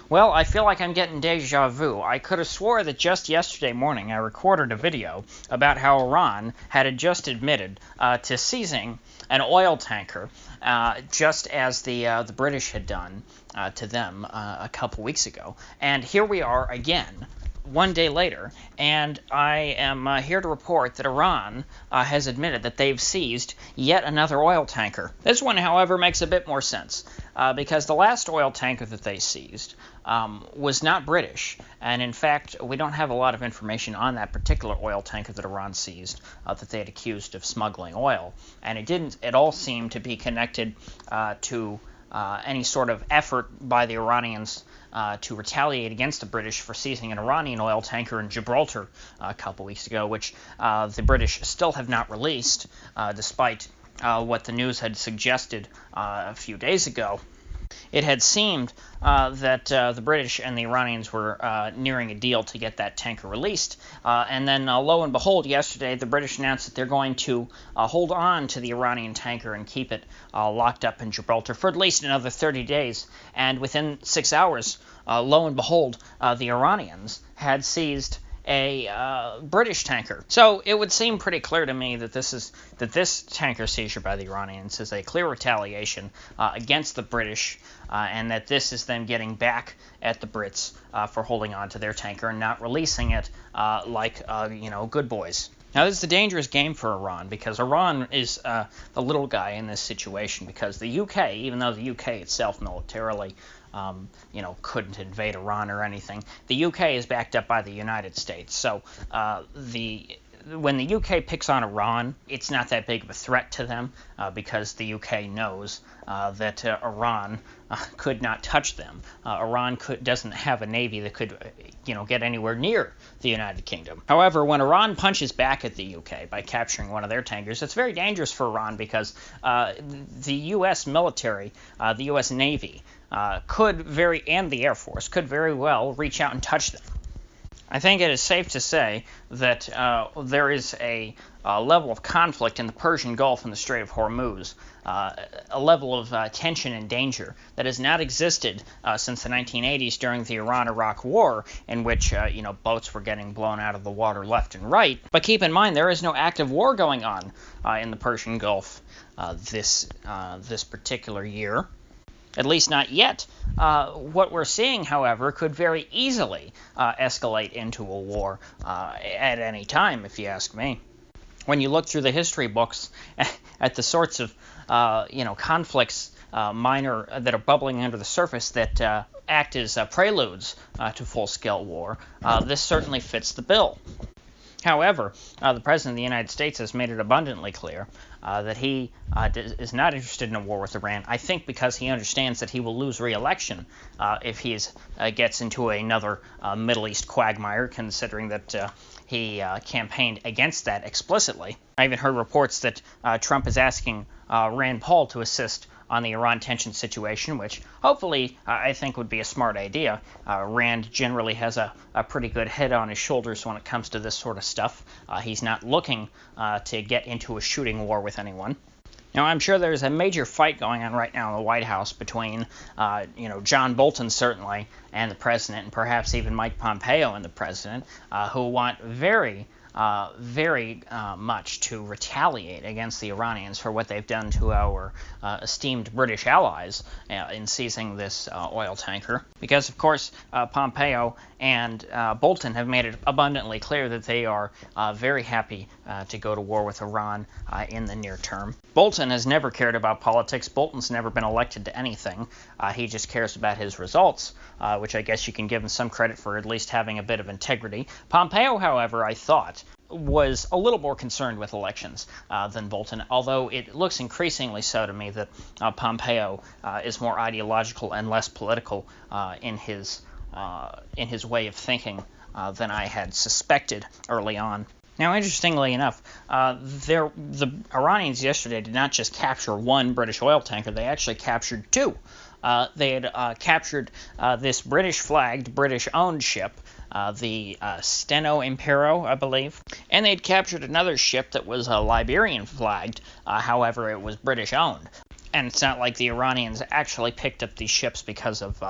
Well, I feel like I'm getting deja vu. I could have swore that just yesterday morning I recorded a video about how Iran had just admitted to seizing an oil tanker, just as the British had done to them a couple weeks ago. And here we are again, one day later, and I am here to report that Iran has admitted that they've seized yet another oil tanker. This one, however, makes a bit more sense, because the last oil tanker that they seized was not British, and in fact, we don't have a lot of information on that particular oil tanker that Iran seized that they had accused of smuggling oil, and it didn't at all seem to be connected to any sort of effort by the Iranians to retaliate against the British for seizing an Iranian oil tanker in Gibraltar a couple weeks ago, which the British still have not released, despite what the news had suggested a few days ago. It had seemed that the British and the Iranians were nearing a deal to get that tanker released, and then lo and behold, yesterday the British announced that they're going to hold on to the Iranian tanker and keep it locked up in Gibraltar for at least another 30 days, and within 6 hours, lo and behold, the Iranians had seized a British tanker. So it would seem pretty clear to me that this tanker seizure by the Iranians is a clear retaliation against the British, and that this is them getting back at the Brits for holding on to their tanker and not releasing it like good boys. Now, this is a dangerous game for Iran, because Iran is the little guy in this situation, because the UK, even though the UK itself militarily couldn't invade Iran or anything, the UK is backed up by the United States. So when the UK picks on Iran, it's not that big of a threat to them, because the UK knows that Iran could not touch them. Iran doesn't have a navy that could get anywhere near the United Kingdom. However, when Iran punches back at the UK by capturing one of their tankers, it's very dangerous for Iran, because the U.S. military, the U.S. Navy, and the Air Force could very well reach out and touch them. I think it is safe to say that there is a level of conflict in the Persian Gulf and the Strait of Hormuz, a level of tension and danger that has not existed since the 1980s during the Iran-Iraq War, in which boats were getting blown out of the water left and right. But keep in mind, there is no active war going on in the Persian Gulf this particular year. At least not yet. What we're seeing, however, could very easily escalate into a war at any time, if you ask me. When you look through the history books at the sorts of conflicts minor that are bubbling under the surface that act as preludes to full-scale war, this certainly fits the bill. However, the President of the United States has made it abundantly clear that he is not interested in a war with Iran, I think because he understands that he will lose re-election if he gets into another Middle East quagmire, considering that he campaigned against that explicitly. I even heard reports that Trump is asking Rand Paul to assist on the Iran tension situation, which hopefully I think would be a smart idea. Rand generally has a pretty good head on his shoulders when it comes to this sort of stuff. He's not looking to get into a shooting war with anyone. Now, I'm sure there's a major fight going on right now in the White House between, John Bolton, certainly, and the president, and perhaps even Mike Pompeo and the president, who want very much to retaliate against the Iranians for what they've done to our esteemed British allies in seizing this oil tanker. Because, of course, Pompeo and Bolton have made it abundantly clear that they are very happy to go to war with Iran in the near term. Bolton has never cared about politics. Bolton's never been elected to anything. He just cares about his results, which I guess you can give him some credit for at least having a bit of integrity. Pompeo, however, I thought, was a little more concerned with elections than Bolton, although it looks increasingly so to me that Pompeo is more ideological and less political in his way of thinking than I had suspected early on. Now, interestingly enough, the Iranians yesterday did not just capture one British oil tanker, they actually captured two. They had captured this British-flagged, British-owned ship, the Steno Impero, I believe, and they'd captured another ship that was Liberian-flagged, however, it was British-owned. And it's not like the Iranians actually picked up these ships because of,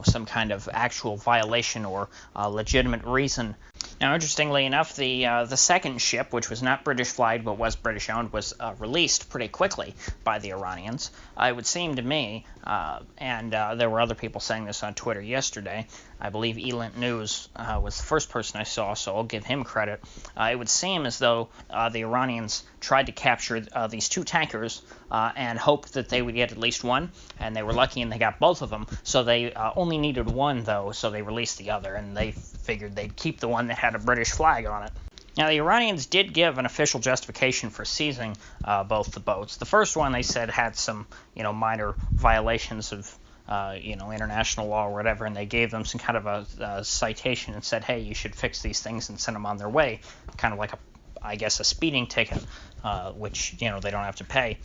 some kind of actual violation or legitimate reason. Now, interestingly enough, the second ship, which was not British flagged but was British owned, was released pretty quickly by the Iranians. It would seem to me, and there were other people saying this on Twitter yesterday. I believe Elint News was the first person I saw, so I'll give him credit. It would seem as though the Iranians tried to capture these two tankers and hoped that they would get at least one, and they were lucky and they got both of them. So they only needed one, though, so they released the other, and they figured they'd keep the one that had a British flag on it. Now, the Iranians did give an official justification for seizing both the boats. The first one, they said, had some, minor violations of, international law or whatever, and they gave them some kind of a citation and said, hey, you should fix these things and send them on their way, kind of like a speeding ticket, which, they don't have to pay.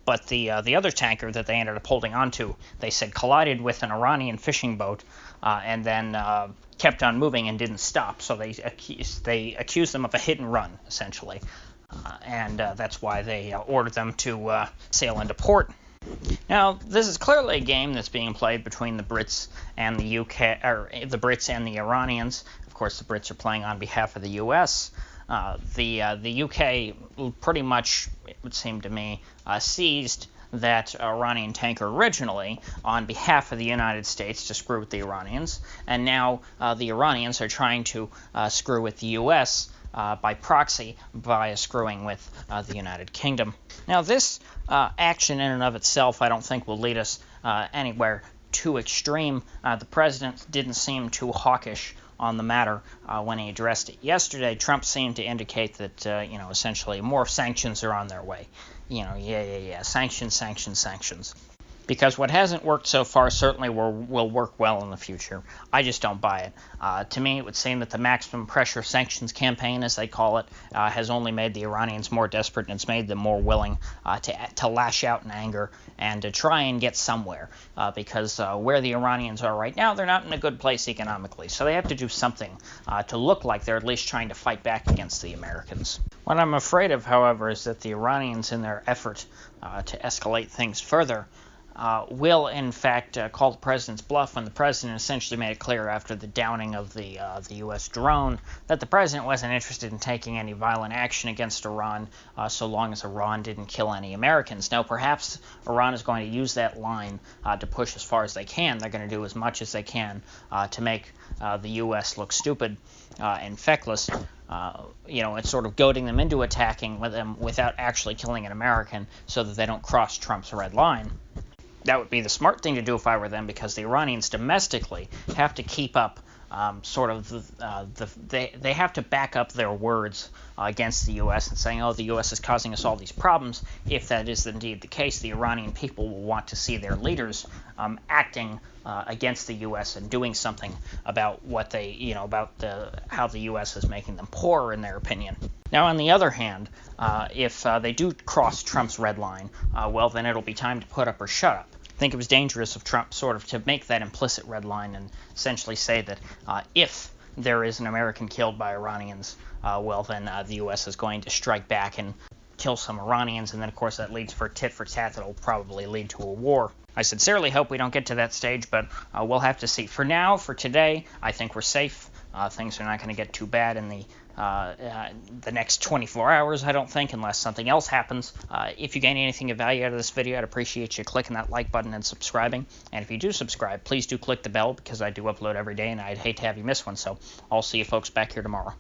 But the other tanker that they ended up holding onto, they said collided with an Iranian fishing boat and then kept on moving and didn't stop. So they accused them of a hit and run, essentially. And that's why they ordered them to sail into port. Now, this is clearly a game that's being played between the Brits and the UK, or the Brits and the Iranians. Of course, the Brits are playing on behalf of the U.S. The UK pretty much, it would seem to me, seized that Iranian tanker originally on behalf of the United States to screw with the Iranians, and now the Iranians are trying to screw with the U.S. By proxy via screwing with the United Kingdom. Now, this action in and of itself, I don't think will lead us anywhere too extreme. The president didn't seem too hawkish on the matter when he addressed it yesterday. Trump seemed to indicate that, essentially more sanctions are on their way. Sanctions. Because what hasn't worked so far certainly will work well in the future. I just don't buy it. To me, it would seem that the maximum pressure sanctions campaign, as they call it, has only made the Iranians more desperate, and it's made them more willing to lash out in anger and to try and get somewhere. Because where the Iranians are right now, they're not in a good place economically. So they have to do something to look like they're at least trying to fight back against the Americans. What I'm afraid of, however, is that the Iranians, in their effort to escalate things further, will, in fact, call the president's bluff when the president essentially made it clear after the downing of the U.S. drone that the president wasn't interested in taking any violent action against Iran so long as Iran didn't kill any Americans. Now, perhaps Iran is going to use that line to push as far as they can. They're going to do as much as they can to make the U.S. look stupid and feckless. It's sort of goading them into attacking with them without actually killing an American so that they don't cross Trump's red line. That would be the smart thing to do if I were them, because the Iranians domestically have to keep up they have to back up their words against the U.S. and saying, oh, the U.S. is causing us all these problems. If that is indeed the case, the Iranian people will want to see their leaders acting against the U.S. and doing something about what they, how the U.S. is making them poorer in their opinion. Now, on the other hand, if they do cross Trump's red line, well, then it'll be time to put up or shut up. I think it was dangerous of Trump sort of to make that implicit red line and essentially say that if there is an American killed by Iranians, well, then the U.S. is going to strike back and kill some Iranians, and then, of course, that leads for tit for tat that will probably lead to a war. I sincerely hope we don't get to that stage, but we'll have to see. For now, for today, I think we're safe. Things are not going to get too bad in the next 24 hours, I don't think, unless something else happens. If you gain anything of value out of this video, I'd appreciate you clicking that like button and subscribing. And if you do subscribe, please do click the bell, because I do upload every day, and I'd hate to have you miss one. So I'll see you folks back here tomorrow.